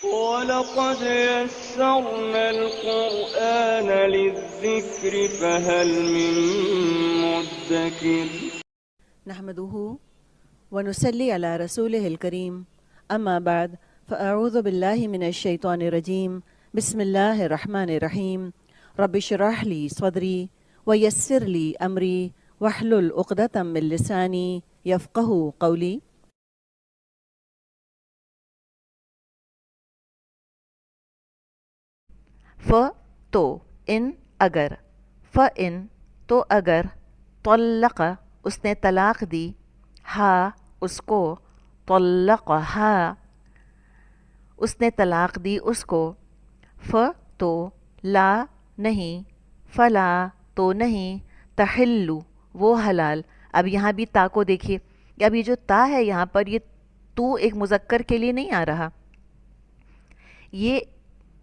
وَلَقَدْ يَسَّرْنَا الْقُرْآنَ لِلذِّكْرِ فَهَلْ مِن مُّدَّكِرٍ نحمده ونصلي على رسوله الكريم أما بعد فأعوذ بالله من الشيطان الرجيم بسم الله الرحمن الرحيم رب اشرح لي صدري ويسر لي أمري واحلل عقدة من لساني يفقه قولي. ف تو ان اگر فَإِن تو اگر طلق اس نے طلاق دی ہا اس کو طلقہا اس نے طلاق دی اس کو ف تو لا نہیں فلا تو نہیں تحلو وہ حلال. اب یہاں بھی تا کو دیکھیے. اب یہ جو تا ہے یہاں پر یہ تو ایک مذکر کے لیے نہیں آ رہا, یہ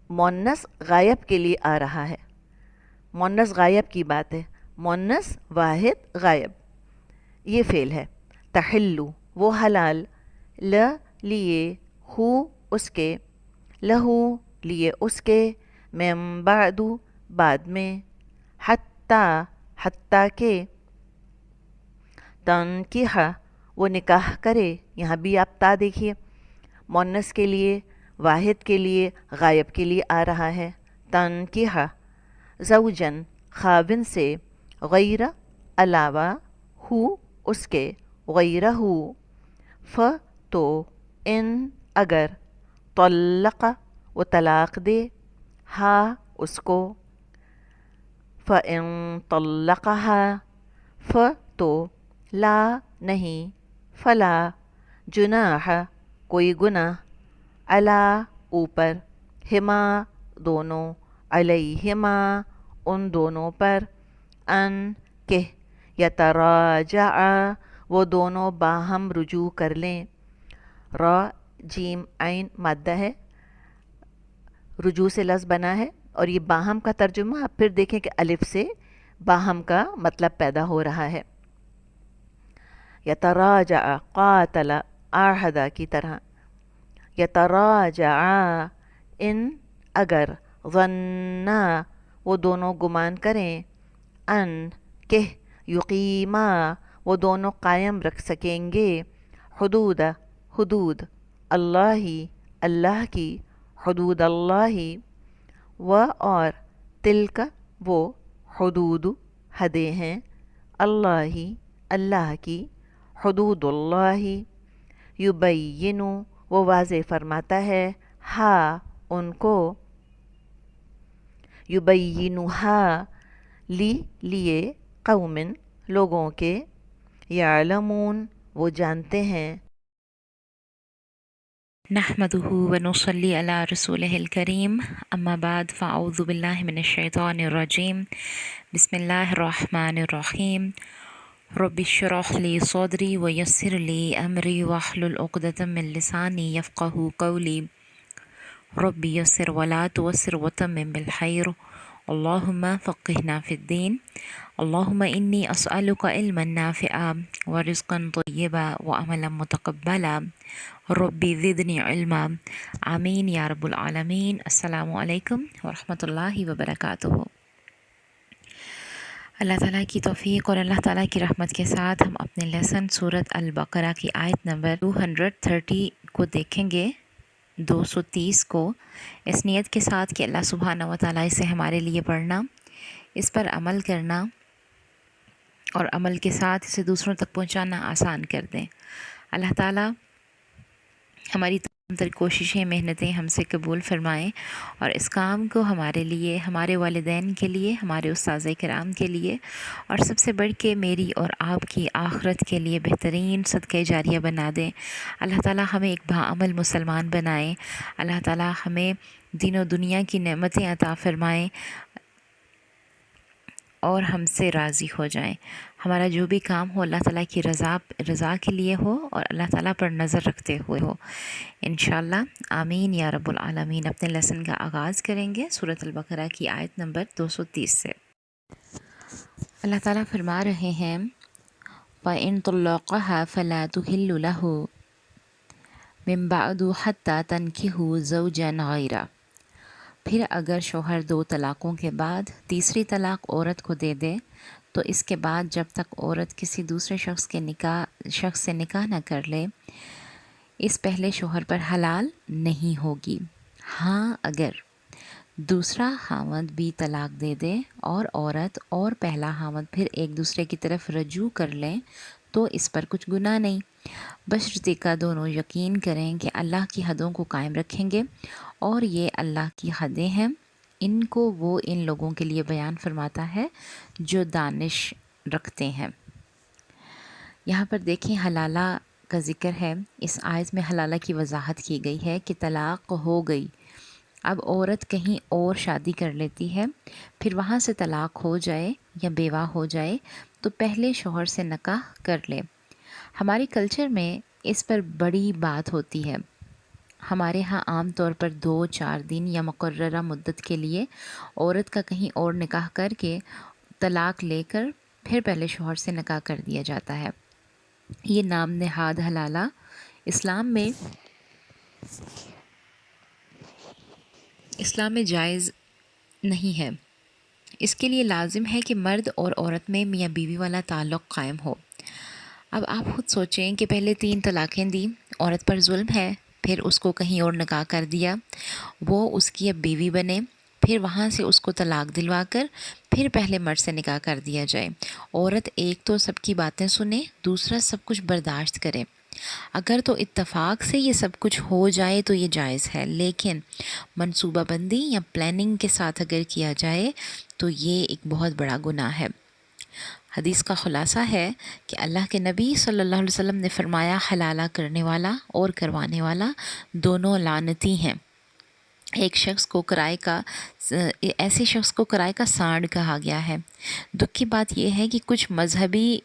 مونس غائب کے لیے آ رہا ہے. مونس غائب کی بات ہے. مونس واحد غائب یہ فعل ہے. تحلو وہ حلال, ل لیے ہو اس کے, لہو لیے اس کے, من بعد بعد میں, حتی حتیٰ کہ, تنکیح وہ نکاح کرے. یہاں بھی آپ تا دیکھیے, مونس کے لیے, واحد کے لیے, غائب کے لیے آ رہا ہے. تنکیح زوجن خاوند سے, غیر علاوہ, ہو اس کے, غیرہ ف تو ان اگر, طلق وہ طلاق دے, ہا اس کو, فَإِن طَلَّقَهَا ف تو لا نہیں, فلا جناح کوئی گناہ, علی اوپر, ہما دونوں, علیہما ان دونوں پر, ان کہ یتراجعا وہ دونوں باہم رجوع کر لیں. را جیم عین مادہ ہے, رجوع سے لفظ بنا ہے, اور یہ باہم کا ترجمہ آپ پھر دیکھیں کہ الف سے باہم کا مطلب پیدا ہو رہا ہے. یتراجع قاتل آہدہ کی طرح. یتراجعا ان اگر, ظنا وہ دونوں گمان کریں, ان کہ یقیما وہ دونوں قائم رکھ سکیں گے, حدود حدود, اللہ اللہ کی, حدود اللہ, و اور, تلک وہ, حدود حدیں ہیں, اللہ اللہ کی, حدود اللہ, یبینو وہ واضح فرماتا ہے, ہا ان کو, یبینوہا لی لیے, قومن لوگوں کے, یعلمون وہ جانتے ہیں. نحمده ونصلي على رسوله الكريم أما بعد فأعوذ بالله من الشيطان الرجيم بسم الله الرحمن الرحيم رب اشرح لي صدري ويسر لي أمري واحلل عقدة من لساني يفقه قولي رب يسر ولا تعسر وتمم بالخير اللهم فقهنا في الدين اللهم إني أسألك علما نافعا ورزقا طيبا وعملا متقبلا ربی زدنی علما. آمین یا رب العالمین. السلام علیکم ورحمۃ اللہ وبرکاتہ. اللہ تعالیٰ کی توفیق اور اللہ تعالیٰ کی رحمت کے ساتھ ہم اپنے لیسن سورۃ البقرہ کی آیت نمبر 230 کو دیکھیں گے, 230 کو, اس نیت کے ساتھ کہ اللہ سبحانہ و تعالیٰ اسے ہمارے لیے پڑھنا, اس پر عمل کرنا اور عمل کے ساتھ اسے دوسروں تک پہنچانا آسان کر دیں. اللہ تعالیٰ ہماری تمام تر کوششیں, محنتیں ہم سے قبول فرمائیں اور اس کام کو ہمارے لیے, ہمارے والدین کے لیے, ہمارے اساتذہ کرام کے لیے اور سب سے بڑھ کے میری اور آپ کی آخرت کے لیے بہترین صدقہ جاریہ بنا دیں. اللہ تعالیٰ ہمیں ایک باعمل مسلمان بنائیں. اللہ تعالیٰ ہمیں دین و دنیا کی نعمتیں عطا فرمائیں اور ہم سے راضی ہو جائیں. ہمارا جو بھی کام ہو اللہ تعالیٰ کی رضا کے لیے ہو اور اللہ تعالیٰ پر نظر رکھتے ہوئے ہو انشاءاللہ. آمین یا رب العالمین. اپنے لیسن کا آغاز کریں گے سورۃ البقرہ کی آیت نمبر 230 سے. اللہ تعالیٰ فرما رہے ہیں, وَإِن طَلَّقَهَا فَلَا تُحِلُّ لَهُ من بعد حتی تنکحوا زوجا غیرہ، پھر اگر شوہر 2 طلاقوں کے بعد تیسری طلاق عورت کو دے دے تو اس کے بعد جب تک عورت کسی دوسرے شخص سے نکاح نہ کر لے اس پہلے شوہر پر حلال نہیں ہوگی۔ ہاں اگر دوسرا خاوند بھی طلاق دے دے اور عورت اور پہلا خاوند پھر ایک دوسرے کی طرف رجوع کر لیں تو اس پر کچھ گناہ نہیں، بشرطیکہ دونوں یقین کریں کہ اللہ کی حدوں کو قائم رکھیں گے، اور یہ اللہ کی حدیں ہیں، ان کو وہ ان لوگوں کے لیے بیان فرماتا ہے جو دانش رکھتے ہیں۔ یہاں پر دیکھیں حلالہ کا ذکر ہے، اس آیت میں حلالہ کی وضاحت کی گئی ہے کہ طلاق ہو گئی، اب عورت کہیں اور شادی کر لیتی ہے، پھر وہاں سے طلاق ہو جائے یا بیوہ ہو جائے تو پہلے شوہر سے نکاح کر لے۔ ہمارے کلچر میں اس پر بڑی بات ہوتی ہے، ہمارے ہاں عام طور پر 2-4 دن یا مقررہ مدت کے لیے عورت کا کہیں اور نکاح کر کے طلاق لے کر پھر پہلے شوہر سے نکاح کر دیا جاتا ہے۔ یہ نام نہاد حلالہ اسلام میں جائز نہیں ہے، اس کے لیے لازم ہے کہ مرد اور عورت میں میاں بیوی والا تعلق قائم ہو۔ اب آپ خود سوچیں کہ پہلے 3 طلاقیں دی، عورت پر ظلم ہے، پھر اس کو کہیں اور نکاح کر دیا، وہ اس کی اب بیوی بنے، پھر وہاں سے اس کو طلاق دلوا کر پھر پہلے مرد سے نکاح کر دیا جائے۔ عورت ایک تو سب کی باتیں سنے، دوسرا سب کچھ برداشت کرے۔ اگر تو اتفاق سے یہ سب کچھ ہو جائے تو یہ جائز ہے، لیکن منصوبہ بندی یا پلاننگ کے ساتھ اگر کیا جائے تو یہ ایک بہت بڑا گناہ ہے۔ حدیث کا خلاصہ ہے کہ اللہ کے نبی صلی اللہ علیہ وسلم نے فرمایا حلالہ کرنے والا اور کروانے والا دونوں لعنتی ہیں۔ ایسے شخص کو کرائے کا سانڈ کہا گیا ہے۔ دکھ کی بات یہ ہے کہ کچھ مذہبی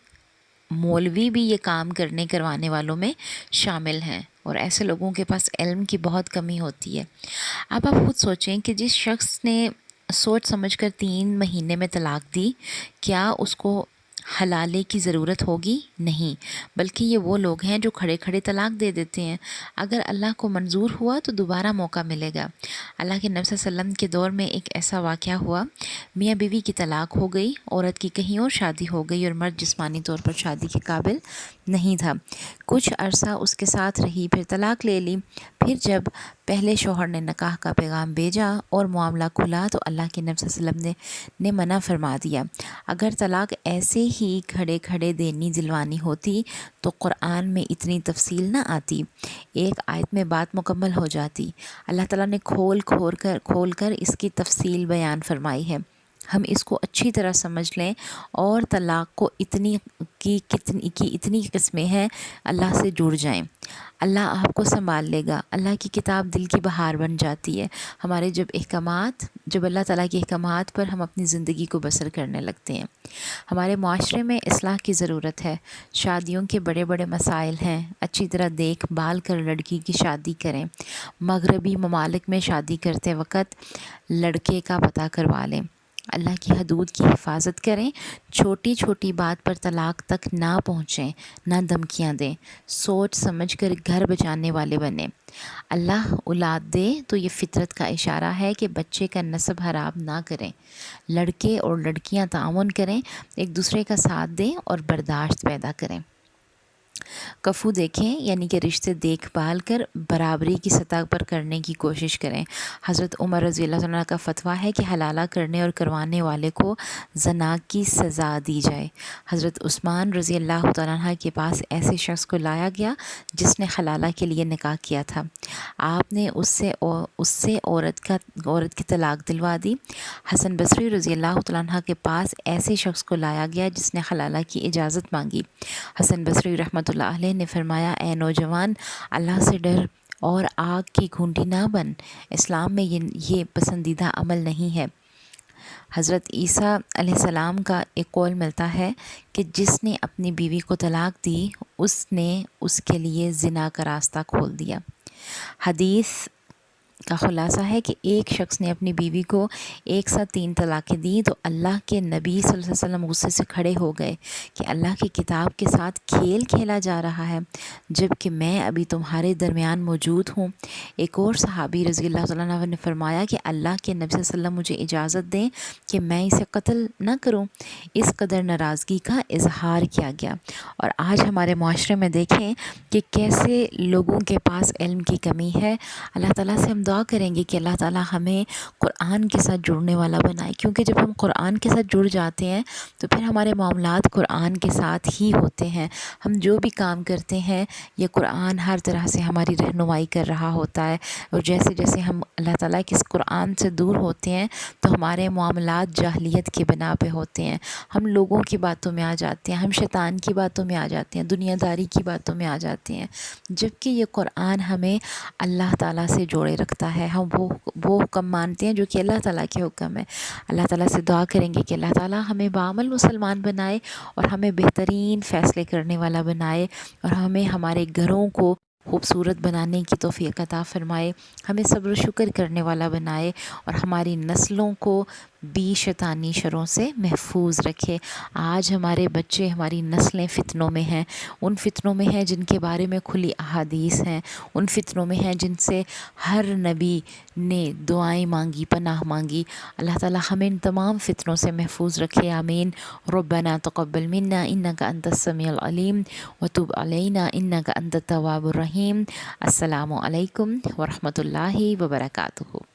مولوی بھی یہ کام کروانے والوں میں شامل ہیں، اور ایسے لوگوں کے پاس علم کی بہت کمی ہوتی ہے۔ اب آپ خود سوچیں کہ جس شخص نے سوچ سمجھ کر 3 مہینے میں طلاق دی، کیا اس کو حلالے کی ضرورت ہوگی؟ نہیں، بلکہ یہ وہ لوگ ہیں جو کھڑے کھڑے طلاق دے دیتے ہیں۔ اگر اللہ کو منظور ہوا تو دوبارہ موقع ملے گا۔ اللہ کے نبی صلی اللہ علیہ وسلم کے دور میں ایک ایسا واقعہ ہوا، میاں بیوی کی طلاق ہو گئی، عورت کی کہیں اور شادی ہو گئی اور مرد جسمانی طور پر شادی کے قابل نہیں تھا۔ کچھ عرصہ اس کے ساتھ رہی، پھر طلاق لے لی۔ پھر جب پہلے شوہر نے نکاح کا پیغام بھیجا اور معاملہ کھلا تو اللہ کے نبی صلی اللہ علیہ وسلم نے منع فرما دیا۔ اگر طلاق ایسے ہی کھڑے کھڑے دینی دلوانی ہوتی تو قرآن میں اتنی تفصیل نہ آتی، ایک آیت میں بات مکمل ہو جاتی۔ اللہ تعالیٰ نے کھول کر اس کی تفصیل بیان فرمائی ہے۔ ہم اس کو اچھی طرح سمجھ لیں اور طلاق کو اتنی قسمیں ہیں، اللہ سے جڑ جائیں، اللہ آپ کو سنبھال لے گا۔ اللہ کی کتاب دل کی بہار بن جاتی ہے۔ ہمارے جب اللہ تعالیٰ کے احکامات پر ہم اپنی زندگی کو بسر کرنے لگتے ہیں۔ ہمارے معاشرے میں اصلاح کی ضرورت ہے، شادیوں کے بڑے بڑے مسائل ہیں، اچھی طرح دیکھ بھال کر لڑکی کی شادی کریں۔ مغربی ممالک میں شادی کرتے وقت لڑکے کا پتہ کروا لیں، اللہ کی حدود کی حفاظت کریں، چھوٹی چھوٹی بات پر طلاق تک نہ پہنچیں، نہ دھمکیاں دیں، سوچ سمجھ کر گھر بچانے والے بنیں۔ اللہ اولاد دے تو یہ فطرت کا اشارہ ہے کہ بچے کا نسب حرام نہ کریں، لڑکے اور لڑکیاں تعاون کریں، ایک دوسرے کا ساتھ دیں اور برداشت پیدا کریں۔ کفو دیکھیں، یعنی کہ رشتے دیکھ بھال کر برابری کی سطح پر کرنے کی کوشش کریں۔ حضرت عمر رضی اللہ عنہ کا فتویٰ ہے کہ حلالہ کرنے اور کروانے والے کو زنا کی سزا دی جائے۔ حضرت عثمان رضی اللہ تعالیٰ عنہ کے پاس ایسے شخص کو لایا گیا جس نے حلالہ کے لیے نکاح کیا تھا، آپ نے اس سے عورت کی طلاق دلوا دی۔ حسن بصری رضی اللہ تعالیٰ عنہ کے پاس ایسے شخص کو لایا گیا جس نے حلالہ کی اجازت مانگی۔ حسن بصری رحمۃ اللہ علیہ نے فرمایا، اے نوجوان، اللہ سے ڈر اور آگ کی گھونٹی نہ بن، اسلام میں یہ پسندیدہ عمل نہیں ہے۔ حضرت عیسیٰ علیہ السلام کا ایک قول ملتا ہے کہ جس نے اپنی بیوی کو طلاق دی اس نے اس کے لیے زنا کا راستہ کھول دیا۔ حدیث کا خلاصہ ہے کہ ایک شخص نے اپنی بیوی کو ایک ساتھ 3 طلاقیں دیں تو اللہ کے نبی صلی اللہ علیہ وسلم غصے سے کھڑے ہو گئے کہ اللہ کی کتاب کے ساتھ کھیل کھیلا جا رہا ہے جب کہ میں ابھی تمہارے درمیان موجود ہوں۔ ایک اور صحابی رضی اللہ تعالیٰ عنہ نے فرمایا کہ اللہ کے نبی صلی اللہ علیہ وسلم مجھے اجازت دیں کہ میں اسے قتل نہ کروں۔ اس قدر ناراضگی کا اظہار کیا گیا۔ اور آج ہمارے معاشرے میں دیکھیں کہ کیسے لوگوں کے پاس علم کی کمی ہے۔ اللہ تعالیٰ سے ہم دعا کریں گے کہ اللہ تعالیٰ ہمیں قرآن کے ساتھ جڑنے والا بنائے، کیونکہ جب ہم قرآن کے ساتھ جڑ جاتے ہیں تو پھر ہمارے معاملات قرآن کے ساتھ ہی ہوتے ہیں۔ ہم جو بھی کام کرتے ہیں یہ قرآن ہر طرح سے ہماری رہنمائی کر رہا ہوتا ہے، اور جیسے جیسے ہم اللہ تعالیٰ کے اس قرآن سے دور ہوتے ہیں تو ہمارے معاملات جاہلیت کی بنا پہ ہوتے ہیں، ہم لوگوں کی باتوں میں آ جاتے ہیں، ہم شیطان کی باتوں میں آ جاتے ہیں، دنیا داری کی باتوں میں آ جاتے ہیں، جبکہ یہ قرآن ہمیں اللہ تعالیٰ سے جوڑے رکھتا ہے۔ ہم وہ حکم مانتے ہیں جو کہ اللہ تعالیٰ کے حکم ہے۔ اللہ تعالیٰ سے دعا کریں گے کہ اللہ تعالیٰ ہمیں بعمل مسلمان بنائے اور ہمیں بہترین فیصلے کرنے والا بنائے، اور ہمیں ہمارے گھروں کو خوبصورت بنانے کی توفیق عطا فرمائے، ہمیں صبر و شکر کرنے والا بنائے، اور ہماری نسلوں کو بھی شیطانی شروں سے محفوظ رکھے۔ آج ہمارے بچے، ہماری نسلیں فتنوں میں ہیں، ان فتنوں میں ہیں جن کے بارے میں کھلی احادیث ہیں، ان فتنوں میں ہیں جن سے ہر نبی نے دعائیں مانگی، پناہ مانگی۔ اللہ تعالیٰ ہمیں ان تمام فتنوں سے محفوظ رکھے، آمین۔ ربنا تقبل منا انک انت السمیع العلیم وتب علینا انک انت التواب الرحیم۔ السلام علیکم ورحمۃ اللہ وبرکاتہ۔